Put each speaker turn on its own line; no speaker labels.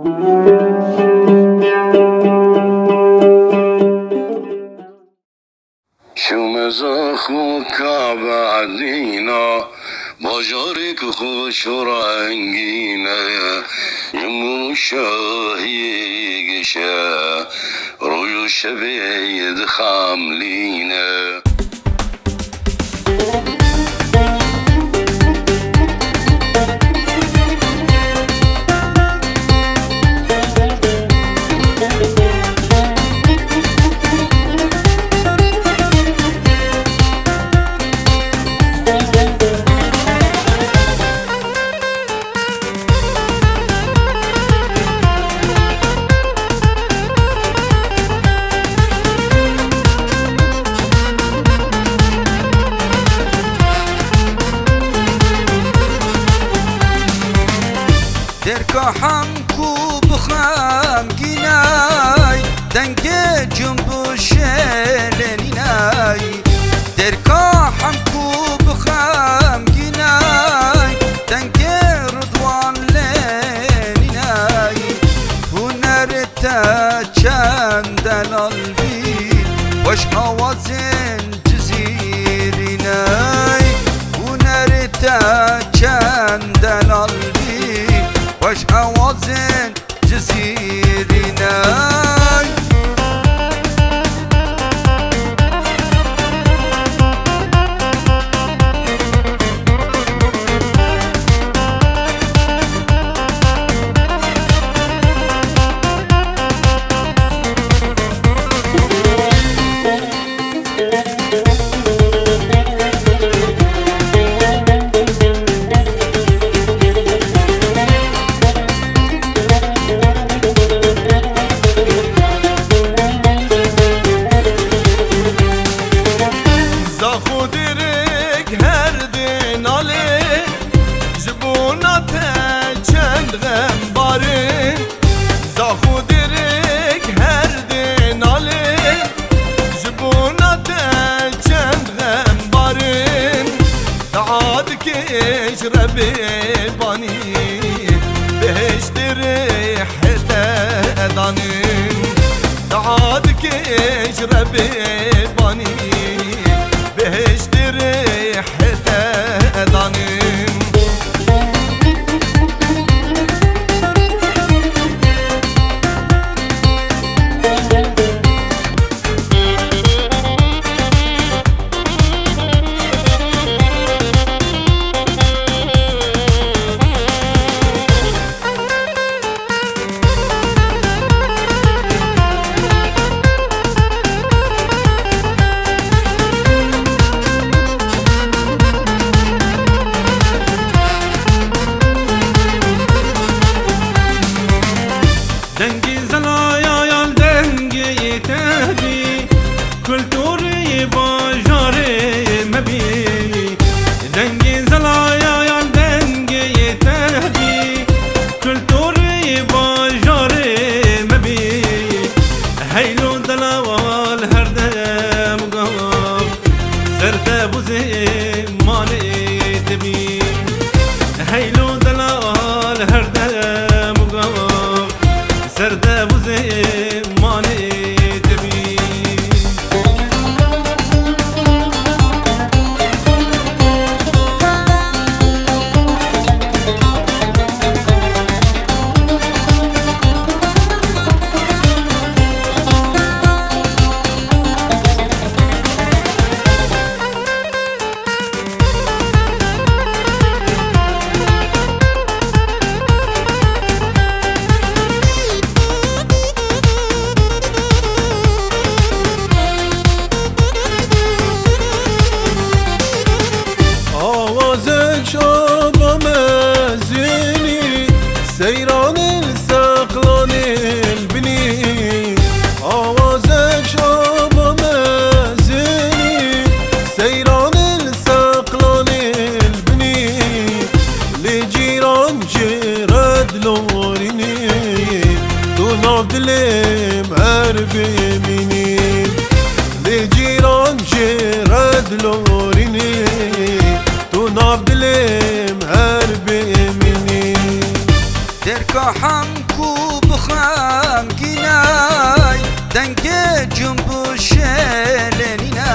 شو بعدينا باجارك خوش و رنگینه یمون شاهی گشه روی شبید خملینه
درکا همکو بخم گینای دنگ جنبو شلنینای درکا همکو بخم گینای دنگ رضوان لنینای هنر تا چند دلال بید باش آوازن جزیرینای هنر تا چند دلال باش آوازن جزیرینای
ربي باني بهشت ريحته دانين تعادك ربي باني بهشت ريحته دانين
دنگی زلایا یا دنگی تهبی کلتوری باجاری مبی دنگی زلایا یا دنگی تهبی کلتوری باجاری مبی هیلو دلوال هر دم گام سرده بوزی مالی تبی هیلو دلوال هر دم گام سرده بوزه مانه تبی
سيران السقلان البني آوازك شابا مزني سيران السقلان البني لجيران جرد لوريني دون عبدالله مهربي مني لجيران جرد لوريني دون عبدالله مهربي مني
درکا همکو بخام گینای دنگ جنبو شلنینای